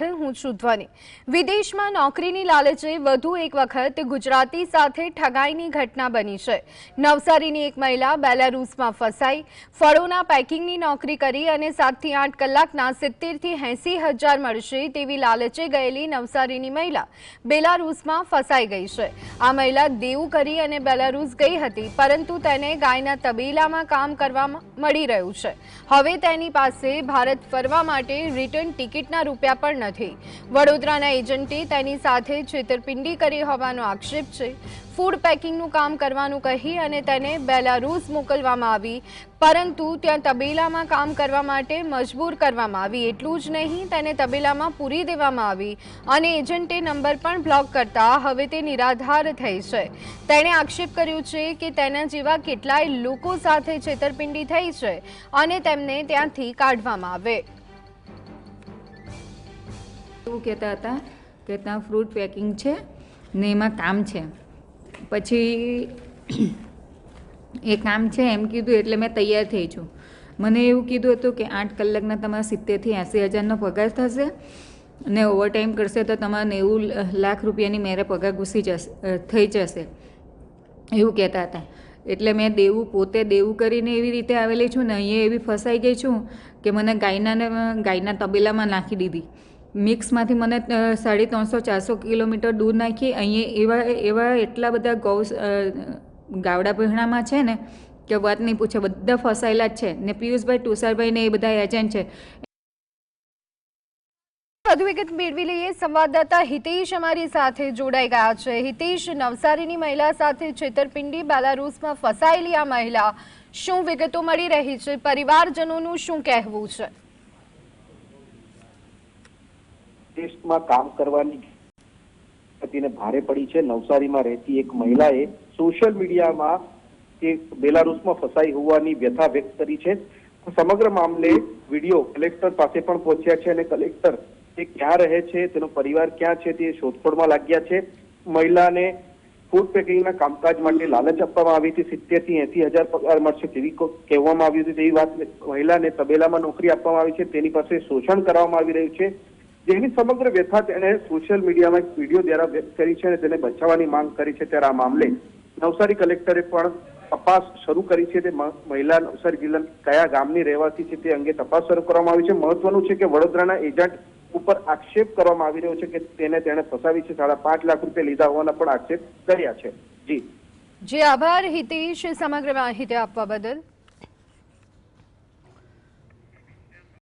હું છું ધ્વનિ। વિદેશમાં નોકરીની લાલચે વધુ એક વખત ગુજરાતી સાથે ઠગાઈની ઘટના બની છે। નવસારીની એક મહિલા બેલારૂસમાં ફસાઈ ફળોના પેકિંગની નોકરી કરી અને 7 થી 8 કલાકના 70 થી 80 હજાર મળશે તેવી લાલચે ગયેલી નવસારીની મહિલા બેલારૂસમાં ફસાઈ ગઈ છે। આ મહિલા દેવું કરી અને બેલારૂસ ગઈ હતી, પરંતુ તેને ગાયના તબેલામાં કામ કરવા મળી રહ્યું છે। હવે તેની પાસે ભારત ફરવા માટે રિટર્ન ટિકિટના રૂપિયા પણ વડોદરાના એજન્ટે તેની સાથે છેતરપિંડી કરી હોવાનો આક્ષેપ છે। ફૂડ પેકિંગનું કામ કરવાનું કહી અને તેને બેલારૂસ મોકલવામાં આવી, પરંતુ ત્યાં તબેલામાં કામ કરવા માટે મજબૂર કરવામાં આવી। એટલું જ નહીં, તેને તબેલામાં પૂરી દેવામાં આવી અને એજન્ટે નંબર પણ બ્લોક કરતા હવે તે નિરાધાર થઈ છે। તેણે આક્ષેપ કર્યો છે કે તેના જેવા કેટલાય લોકો સાથે છેતરપિંડી થઈ છે અને તેમને ત્યાંથી કાઢવામાં આવે। એવું કહેતા હતા કે ત્યાં ફ્રૂટ પેકિંગ છે ને એમાં કામ છે। પછી એ કામ છે એમ કીધું એટલે મેં તૈયાર થઈ છું। મને એવું કીધું હતું કે 8 કલાકના તમારા 70 થી 80 હજારનો પગાર થશે અને ઓવરટાઈમ કરશે તો તમારા 90 લાખ રૂપિયાની મેરે પગાર થઈ જશે, એવું કહેતા હતા। એટલે મેં પોતે દેવું કરીને એવી રીતે આવેલી છું ને અહીંયા એવી ફસાઈ ગઈ છું કે મને ગાયના તબેલામાં નાખી દીધી। મિક્સમાંથી મને 350-400 કિલોમીટર દૂર નાખી। અહીંયા એવા એટલા બધા ગાવડા પહેણામાં છે ને કે વાત નહીં પૂછે, બધા ફસાયેલા જ છે ને પિયુષભાઈ તુષારભાઈ ને એ બધા એજન્ટ છે। વધુ વિગત મેળવી લઈએ। સંવાદદાતા હિતેશ અમારી સાથે જોડાઈ ગયા છે। હિતેશ, નવસારીની મહિલા સાથે છેતરપિંડી, બેલારૂસમાં ફસાયેલી આ મહિલા, શું વિગતો મળી રહી છે? પરિવારજનોનું શું કહેવું છે? દેશમાં કામ કરવાની ગતિને ભારે પડી છે। નવસારીમાં રહેતી એક મહિલાએ સોશિયલ મીડિયામાં કે બેલારૂસમાં ફસાઈ હોવાની વ્યથા વ્યક્ત કરી છે। સમગ્ર મામલે વિડીયો કલેક્ટર પાસે પણ પહોંચ્યા છે અને કલેક્ટર તે ક્યાં રહે છે, તેનો પરિવાર ક્યાં છે તે શોધખોળમાં લાગ્યા છે। મહિલાને ફૂડ પેકિંગના કામકાજ માટે લાલચ આપવામાં આવી હતી। 70 થી 80 હજાર પગાર મળશે તેવી કહેવામાં આવ્યું હતું। તેવી વાત મહિલાને તબેલામાં નોકરી આપવામાં આવી છે, તેની પાસે શોષણ કરવામાં આવી રહ્યું છે, જેની સમગ્ર વ્યથા તેણે સોશિયલ મીડિયામાં એક વિડીયો દ્વારા વ્યક્ત કરી છે અને તેને બચાવવાની માંગ કરી છે। ત્યારે આ મામલે નવસારી કલેક્ટરે પણ તપાસ શરૂ કરી છે। તે મહિલા નવસારી જિલ્લાના કયા ગામની રહેવાસી છે તે અંગે તપાસ શરૂ કરવામાં આવી છે। મહત્વનું છે કે વડોદરાના એજન્ટ ઉપર આક્ષેપ કરવામાં આવી રહ્યો છે કે તેણે ફસાવી છે, 5.5 લાખ રૂપિયા લીધા હોવાના પણ આક્ષેપ કર્યા છે। જી આભાર હિતેશ, સમગ્ર માહિતી આપવા બદલ।